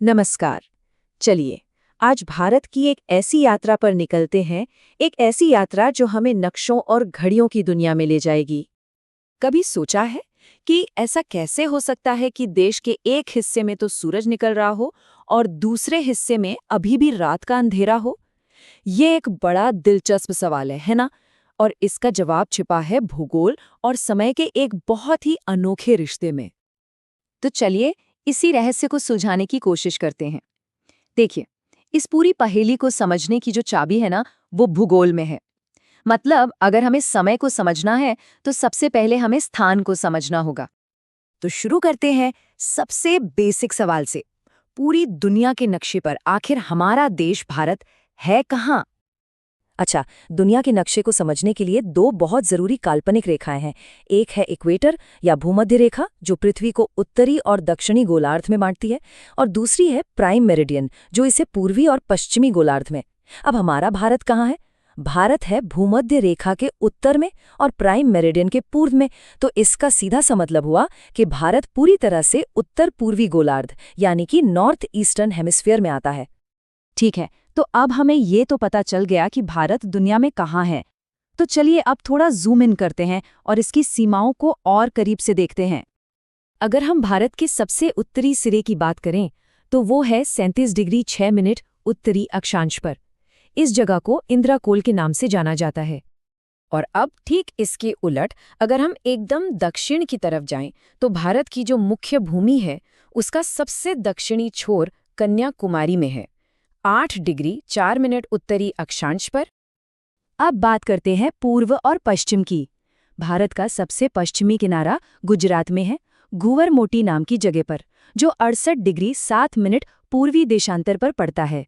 नमस्कार। चलिए, आज भारत की एक ऐसी यात्रा पर निकलते हैं, एक ऐसी यात्रा जो हमें नक्शों और घड़ियों की दुनिया में ले जाएगी। कभी सोचा है कि ऐसा कैसे हो सकता है कि देश के एक हिस्से में तो सूरज निकल रहा हो और दूसरे हिस्से में अभी भी रात का अंधेरा हो? ये एक बड़ा दिलचस्प सवाल है ना? और इसका जवाब छिपा है भूगोल और समय के एक बहुत ही अनोखे रिश्ते में। तो चलिए, इसी रहस्य को सुलझाने की कोशिश करते हैं। देखिए, इस पूरी पहेली को समझने की जो चाबी है ना, वो भूगोल में है। मतलब अगर हमें समय को समझना है, तो सबसे पहले हमें स्थान को समझना होगा। तो शुरू करते हैं सबसे बेसिक सवाल से। पूरी दुनिया के नक्शे पर आखिर हमारा देश भारत है कहाँ? अच्छा, दुनिया के नक्शे को समझने के लिए दो बहुत जरूरी काल्पनिक रेखाएं हैं। एक है इक्वेटर या भूमध्य रेखा, जो पृथ्वी को उत्तरी और दक्षिणी गोलार्ध में बांटती है, और दूसरी है प्राइम मेरिडियन, जो इसे पूर्वी और पश्चिमी गोलार्ध में। अब हमारा भारत कहाँ है? भारत है भूमध्य रेखा के उत्तर में और प्राइम मेरिडियन के पूर्व में। तो इसका सीधा सा मतलब हुआ कि भारत पूरी तरह से उत्तर पूर्वी गोलार्ध यानी कि नॉर्थ ईस्टर्न हेमिस्फीयर में आता है। ठीक है, तो अब हमें ये तो पता चल गया कि भारत दुनिया में कहाँ है। तो चलिए अब थोड़ा जूम इन करते हैं और इसकी सीमाओं को और करीब से देखते हैं। अगर हम भारत के सबसे उत्तरी सिरे की बात करें, तो वो है 37 डिग्री 6 मिनट उत्तरी अक्षांश पर। इस जगह को इंद्राकोल के नाम से जाना जाता है। और अब ठीक इसके उलट अगर हम एकदम दक्षिण की तरफ जाएं, तो भारत की जो मुख्य भूमि है, उसका सबसे दक्षिणी छोर कन्याकुमारी में है, 8 डिग्री 4 मिनट उत्तरी अक्षांश पर। अब बात करते हैं पूर्व और पश्चिम की। भारत का सबसे पश्चिमी किनारा गुजरात में है, घुवर नाम की जगह पर, जो 68 डिग्री 7 मिनट पूर्वी देशांतर पर पड़ता है।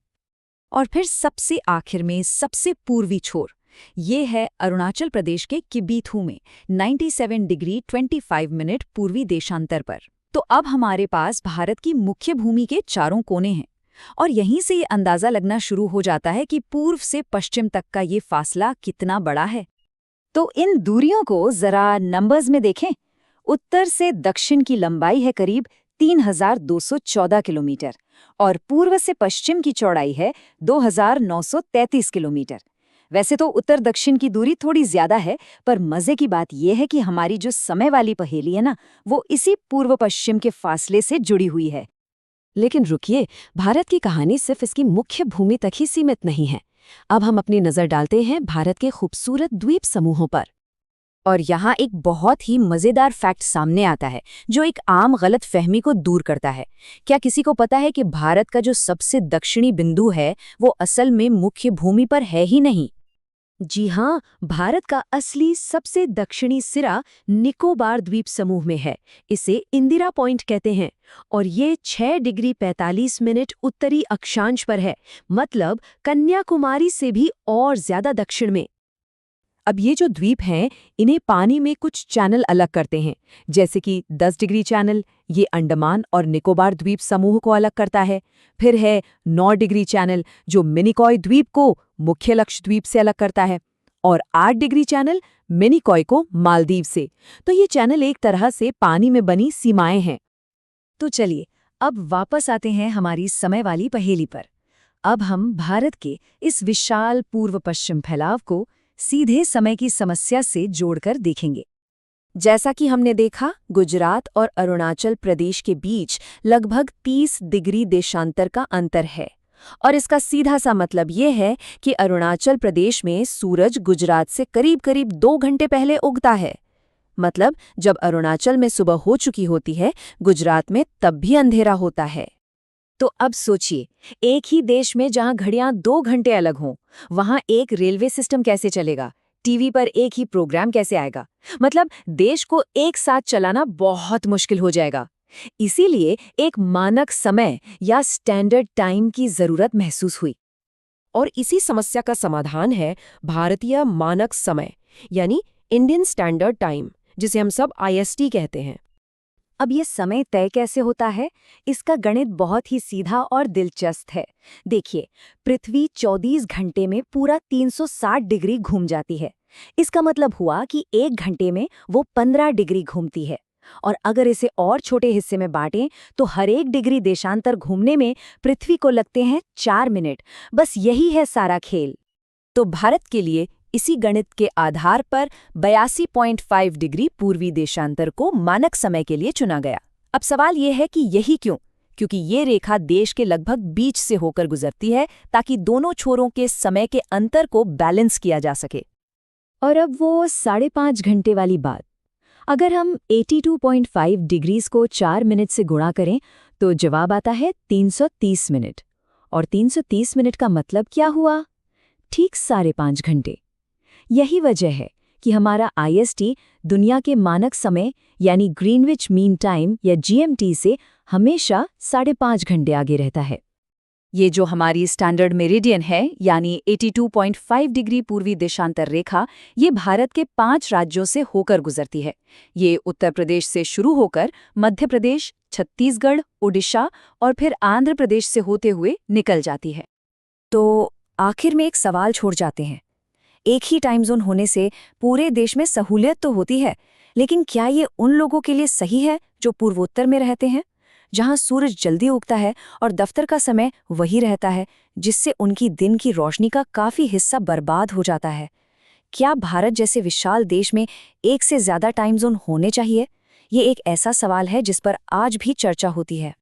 और फिर सबसे आखिर में सबसे पूर्वी छोर, ये है अरुणाचल प्रदेश के किबीथू में, 97 डिग्री 25 मिनट पूर्वी देशांतर पर। तो अब हमारे पास भारत की मुख्य भूमि के चारों कोने हैं, और यहीं से ये अंदाजा लगना शुरू हो जाता है कि पूर्व से पश्चिम तक का ये फासला कितना बड़ा है। तो इन दूरियों को जरा नंबर्स में देखें। उत्तर से दक्षिण की लंबाई है करीब 3214 किलोमीटर और पूर्व से पश्चिम की चौड़ाई है 2933 किलोमीटर। वैसे तो उत्तर दक्षिण की दूरी थोड़ी ज्यादा है, पर मजे की बात यह है कि हमारी जो समय वाली पहेली है ना, वो इसी पूर्व पश्चिम के फासले से जुड़ी हुई है। लेकिन रुकिए, भारत की कहानी सिर्फ इसकी मुख्य भूमि तक ही सीमित नहीं है। अब हम अपनी नजर डालते हैं भारत के खूबसूरत द्वीप समूहों पर। और यहाँ एक बहुत ही मजेदार फैक्ट सामने आता है, जो एक आम गलत फहमी को दूर करता है। क्या किसी को पता है कि भारत का जो सबसे दक्षिणी बिंदु है, वो असल में मुख्य भूमि पर है ही नहीं? जी हाँ, भारत का असली सबसे दक्षिणी सिरा निकोबार द्वीप समूह में है। इसे इंदिरा पॉइंट कहते हैं और ये 6 डिग्री 45 मिनट उत्तरी अक्षांश पर है, मतलब कन्याकुमारी से भी और ज्यादा दक्षिण में। अब ये जो द्वीप हैं, इन्हें पानी में कुछ चैनल अलग करते हैं, जैसे कि 10 डिग्री चैनल, ये अंडमान और निकोबार द्वीप समूह को अलग करता है। फिर है 9 डिग्री चैनल, जो मिनिकॉय द्वीप को मुख्य लक्षद्वीप से अलग करता है, और 8 डिग्री चैनल मिनिकॉय को मालदीव से। तो ये चैनल एक तरह से पानी में बनी सीमाएं हैं। तो चलिए, अब वापस आते हैं हमारी समय वाली पहेली पर। अब हम भारत के इस विशाल पूर्व पश्चिम फैलाव को सीधे समय की समस्या से जोड़कर देखेंगे। जैसा कि हमने देखा, गुजरात और अरुणाचल प्रदेश के बीच लगभग 30 डिग्री देशांतर का अंतर है, और इसका सीधा सा मतलब ये है कि अरुणाचल प्रदेश में सूरज गुजरात से करीब करीब 2 घंटे पहले उगता है। मतलब जब अरुणाचल में सुबह हो चुकी होती है, गुजरात में तब भी अंधेरा होता है। तो अब सोचिए, एक ही देश में जहां घड़ियां 2 घंटे अलग हों, वहां एक रेलवे सिस्टम कैसे चलेगा, टीवी पर एक ही प्रोग्राम कैसे आएगा? मतलब देश को एक साथ चलाना बहुत मुश्किल हो जाएगा। इसीलिए एक मानक समय या स्टैंडर्ड टाइम की जरूरत महसूस हुई। और इसी समस्या का समाधान है भारतीय मानक समय, यानी इंडियन स्टैंडर्ड टाइम, जिसे हम सब IST कहते हैं। अब ये समय तय कैसे होता है? इसका गणित बहुत ही सीधा और दिलचस्प है। देखिए, पृथ्वी 24 घंटे में पूरा 360 डिग्री घूम जाती है। इसका मतलब हुआ कि 1 घंटे में वो 15 डिग्री घूमती है। और अगर इसे और छोटे हिस्से में बांटें तो हर एक डिग्री देशांतर घूमने में पृथ्वी को लगते हैं 4 मिनट। बस यही है सारा खेल। तो भारत के लिए इसी गणित के आधार पर 82.5 डिग्री पूर्वी देशांतर को मानक समय के लिए चुना गया। अब सवाल यह है कि यही क्यों? क्योंकि ये रेखा देश के लगभग बीच से होकर गुजरती है ताकि दोनों छोरों के समय के अंतर को बैलेंस किया जा सके। और अब वो 5.5 घंटे वाली बात। अगर हम 82.5 डिग्रीज को 4 मिनट से गुणा करें तो जवाब आता है 330 मिनट। और 330 मिनट का मतलब क्या हुआ? ठीक 5.5 घंटे। यही वजह है कि हमारा IST दुनिया के मानक समय यानी ग्रीनविच मीन टाइम या GMT से हमेशा 5.5 घंटे आगे रहता है। ये जो हमारी स्टैंडर्ड मेरिडियन है यानी 82.5 डिग्री पूर्वी देशांतर रेखा, ये भारत के 5 राज्यों से होकर गुजरती है। ये उत्तर प्रदेश से शुरू होकर मध्य प्रदेश, छत्तीसगढ़, उड़ीसा और फिर आंध्र प्रदेश से होते हुए निकल जाती है। तो आखिर में एक सवाल छोड़ जाते हैं। एक ही टाइम जोन होने से पूरे देश में सहूलियत तो होती है, लेकिन क्या ये उन लोगों के लिए सही है जो पूर्वोत्तर में रहते हैं, जहां सूरज जल्दी उगता है और दफ्तर का समय वही रहता है, जिससे उनकी दिन की रोशनी का काफी हिस्सा बर्बाद हो जाता है? क्या भारत जैसे विशाल देश में एक से ज्यादा टाइम जोन होने चाहिए? ये एक ऐसा सवाल है जिस पर आज भी चर्चा होती है।